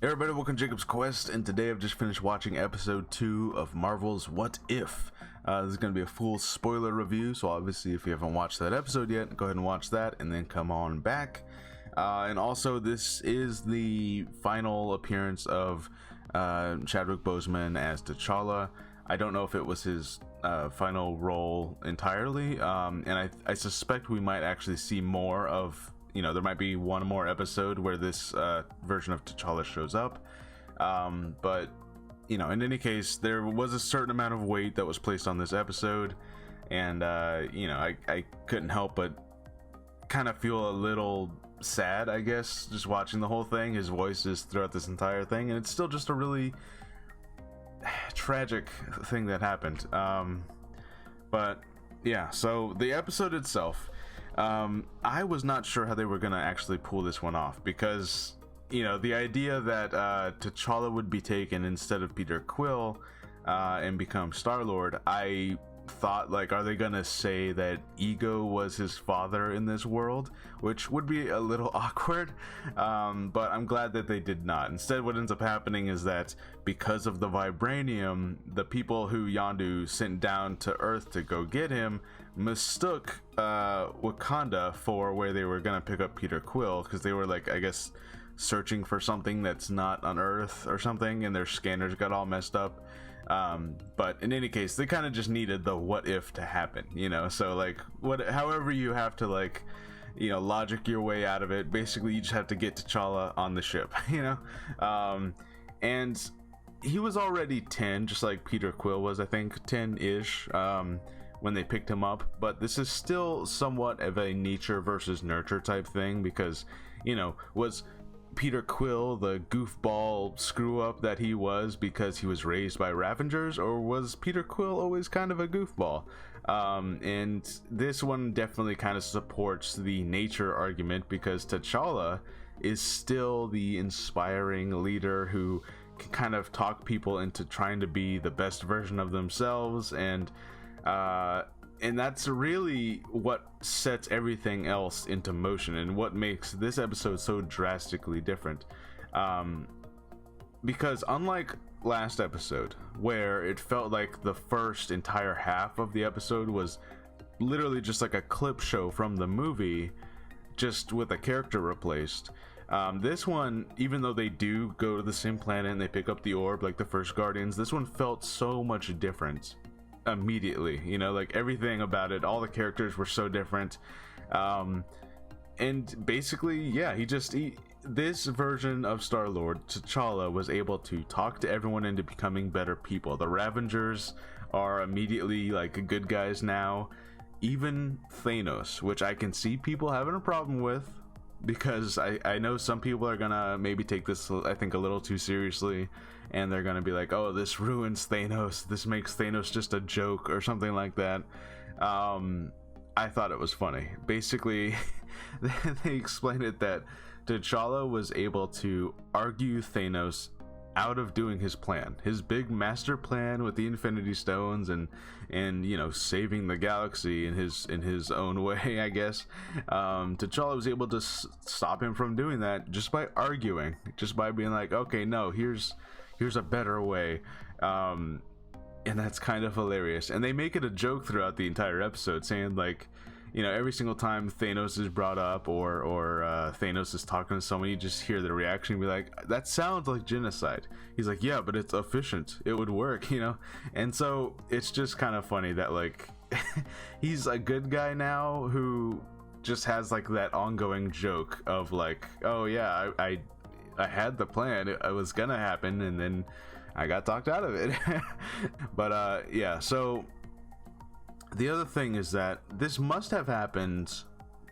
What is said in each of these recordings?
Hey everybody, welcome to Jacob's Quest, and today I've just finished watching episode 2 of Marvel's What If. This is going to be a full spoiler review, so obviously if you haven't watched that episode yet, go ahead and watch that and then come on back. And also, this is the final appearance of Chadwick Boseman as T'Challa. I don't know if it was his final role entirely, and I suspect we might actually see more of, there might be one more episode where this version of T'Challa shows up. But, in any case, there was a certain amount of weight that was placed on this episode. And, I couldn't help but kind of feel a little sad, I guess, just watching the whole thing. His voice is throughout this entire thing. And it's still just a really tragic thing that happened. But, yeah, so the episode itself... I was not sure how they were gonna actually pull this one off, because the idea that T'Challa would be taken instead of Peter Quill and become Star-Lord, I thought, like, are they gonna say that Ego was his father in this world, which would be a little awkward, but I'm glad that they did not. Instead, what ends up happening is that because of the vibranium, the people who Yondu sent down to Earth to go get him mistook Wakanda for where they were gonna pick up Peter Quill, because they were, like, I guess searching for something that's not on Earth or something, and their scanners got all messed up. But in any case, they kind of just needed the what if to happen, so, like, however you have to, like, logic your way out of it. Basically, you just have to get T'Challa on the ship, and he was already 10, just like Peter Quill was, I think 10-ish, when they picked him up. But this is still somewhat of a nature versus nurture type thing, because, was Peter Quill the goofball screw up that he was because he was raised by Ravengers, or was Peter Quill always kind of a goofball? And this one definitely kind of supports the nature argument, because T'Challa is still the inspiring leader who can kind of talk people into trying to be the best version of themselves, and that's really what sets everything else into motion, and what makes this episode so drastically different. Because unlike last episode, where it felt like the first entire half of the episode was literally just like a clip show from the movie, just with a character replaced, this one, even though they do go to the same planet and they pick up the orb like the first Guardians, this one felt so much different immediately. Like, everything about it, all the characters were so different, and basically, yeah, this version of Star-Lord, T'Challa, was able to talk to everyone into becoming better people. The Ravengers are immediately, like, good guys now. Even Thanos, which I can see people having a problem with, because I know some people are gonna maybe take this, I think, a little too seriously, and they're gonna be like, oh, this ruins Thanos, this makes Thanos just a joke or something like that. I thought it was funny. Basically, they explained it that T'Challa was able to argue Thanos out of doing his plan, his big master plan with the Infinity Stones, and saving the galaxy in his own way, I guess. T'Challa was able to stop him from doing that just by arguing, just by being like, okay, no, here's a better way. And that's kind of hilarious, and they make it a joke throughout the entire episode, saying, like, every single time Thanos is brought up, or Thanos is talking to someone, you just hear the reaction and be like, that sounds like genocide. He's like, yeah, but it's efficient, it would work, and so it's just kind of funny that, like, he's a good guy now who just has, like, that ongoing joke of, like, oh yeah, I had the plan, it was gonna happen, and then I got talked out of it. But yeah, so the other thing is that this must have happened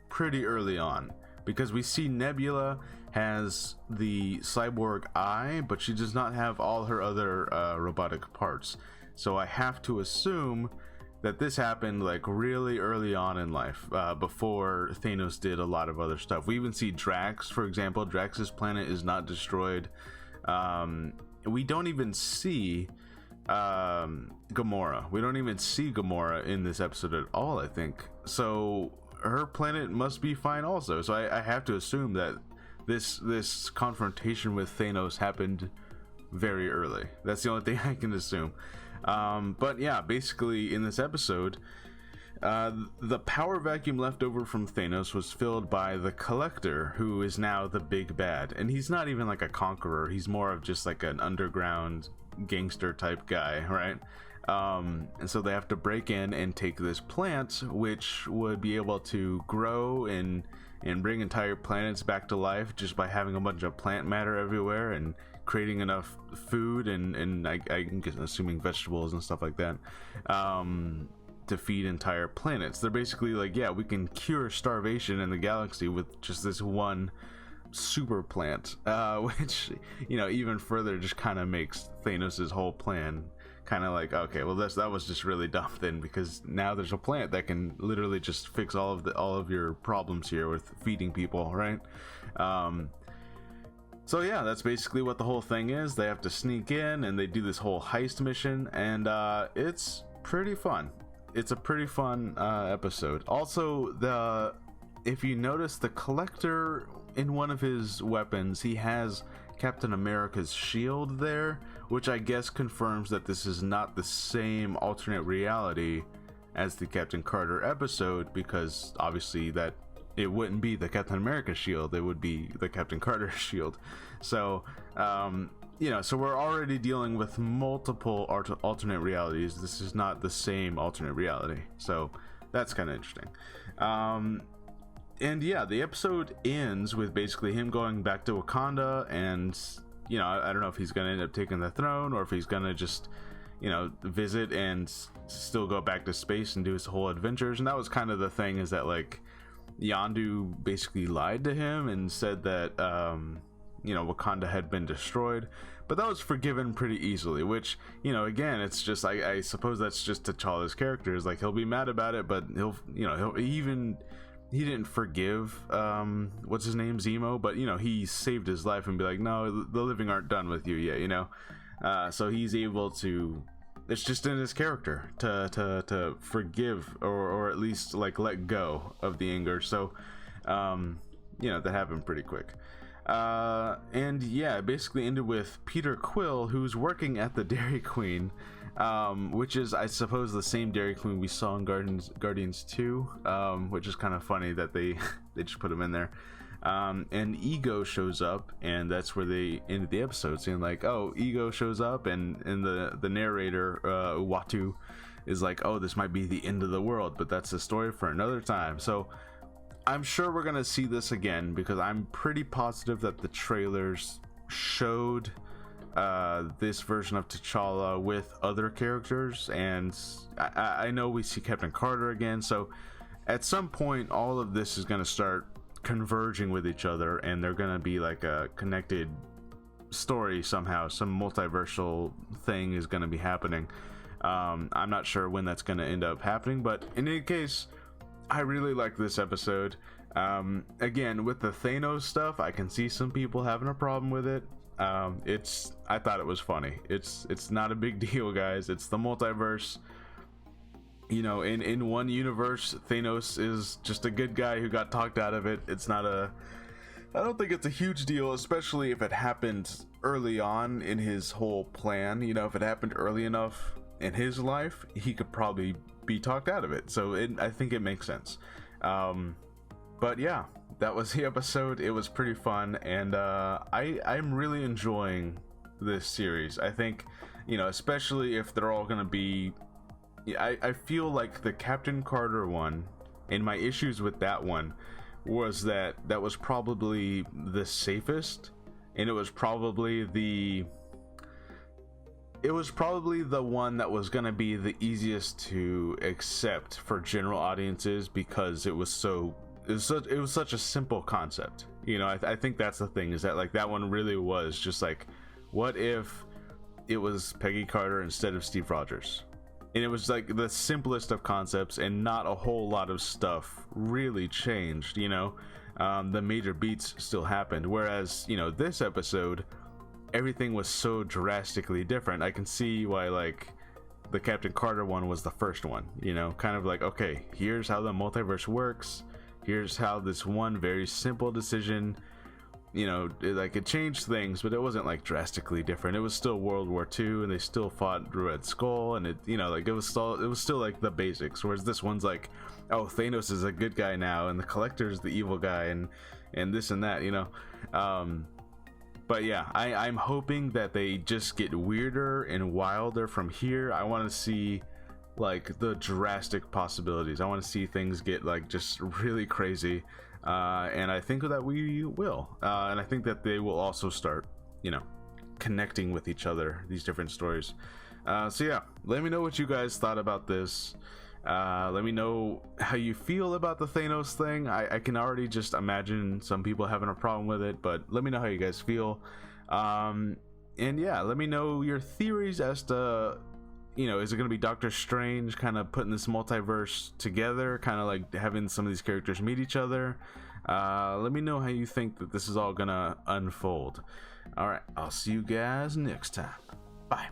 pretty early on, because we see Nebula has the cyborg eye, but she does not have all her other robotic parts. So I have to assume that this happened, like, really early on in life, before Thanos did a lot of other stuff. We even see Drax, for example. Drax's planet is not destroyed. We don't even see Gamora. We don't even see Gamora in this episode at all, I think. So her planet must be fine also. So I have to assume that this confrontation with Thanos happened very early. That's the only thing I can assume. But yeah, basically in this episode, the power vacuum left over from Thanos was filled by the Collector, who is now the big bad. And he's not even like a conqueror, he's more of just like an underground gangster type guy, right? And so they have to break in and take this plant, which would be able to grow and bring entire planets back to life just by having a bunch of plant matter everywhere and creating enough food and I'm assuming vegetables and stuff like that, to feed entire planets. They're basically like, yeah, we can cure starvation in the galaxy with just this one super plant, which, you know, even further just kind of makes Thanos's whole plan kind of like, okay, well that was just really dumb then, because now there's a plant that can literally just fix all of your problems here with feeding people, right? So yeah, that's basically what the whole thing is. They have to sneak in and they do this whole heist mission, and it's pretty fun. It's a pretty fun episode. Also, if you notice, the Collector, in one of his weapons, he has Captain America's shield there, which I guess confirms that this is not the same alternate reality as the Captain Carter episode, because obviously that it wouldn't be the Captain America shield, it would be the Captain Carter shield. So you know, so we're already dealing with multiple alternate realities. This is not the same alternate reality, so that's kind of interesting. And yeah, the episode ends with basically him going back to Wakanda, and you know, I don't know if he's gonna end up taking the throne or if he's gonna just, you know, visit and still go back to space and do his whole adventures. And that was kind of the thing, is that like Yondu basically lied to him and said that you know, Wakanda had been destroyed, but that was forgiven pretty easily, which, you know, again, it's just, I suppose that's just T'Challa's character, is like, he'll be mad about it, but he didn't forgive what's his name, Zemo, but you know, he saved his life and be like, no, the living aren't done with you yet, you know. So he's able to, it's just in his character to forgive, or at least like let go of the anger. So you know, that happened pretty quick. And yeah, it basically ended with Peter Quill, who's working at the Dairy Queen, which is, I suppose, the same Dairy Queen we saw in Guardians 2, which is kind of funny that they just put him in there. And Ego shows up, and that's where they ended the episode, saying like, oh, Ego shows up, and the narrator, Uatu, is like, oh, this might be the end of the world, but that's a story for another time. So I'm sure we're gonna see this again, because I'm pretty positive that the trailers showed this version of T'Challa with other characters, and I know we see Captain Carter again, so at some point all of this is going to start converging with each other, and they're going to be like a connected story somehow. Some multiversal thing is going to be happening. I'm not sure when that's going to end up happening, but in any case, I really like this episode. Again, with the Thanos stuff, I can see some people having a problem with it. I thought it was funny. It's not a big deal, guys. It's the multiverse. You know, in one universe, Thanos is just a good guy who got talked out of it. I don't think it's a huge deal, especially if it happened early on in his whole plan. You know, if it happened early enough in his life, he could probably be talked out of it. So I think it makes sense. But yeah, that was the episode. It was pretty fun, and I'm really enjoying this series. I think, you know, especially if they're all gonna be, I feel like the Captain Carter one, and my issues with that one was that was probably the safest, and it was probably the one that was gonna be the easiest to accept for general audiences, because it was such a simple concept. You know, I think that's the thing, is that like that one really was just like, what if it was Peggy Carter instead of Steve Rogers? And it was like the simplest of concepts, and not a whole lot of stuff really changed, you know. The major beats still happened, whereas, you know, this episode, everything was so drastically different. I can see why like the Captain Carter one was the first one, you know, kind of like, okay, here's how the multiverse works. Here's how this one very simple decision it changed things, but it wasn't like drastically different. It was still World War II, and they still fought Red Skull, and it was still like the basics. Whereas this one's like, oh, Thanos is a good guy now, and the Collector's the evil guy, and this and that, But yeah, I'm hoping that they just get weirder and wilder from here. I want to see like the drastic possibilities. I want to see things get like just really crazy. And I think that we will, and I think that they will also start, connecting with each other, these different stories. So yeah, let me know what you guys thought about this. Let me know how you feel about the Thanos thing. I can already just imagine some people having a problem with it, but let me know how you guys feel. And yeah, let me know your theories as to, is it going to be Doctor Strange kind of putting this multiverse together, kind of like having some of these characters meet each other? Let me know how you think that this is all going to unfold. All right, I'll see you guys next time. Bye.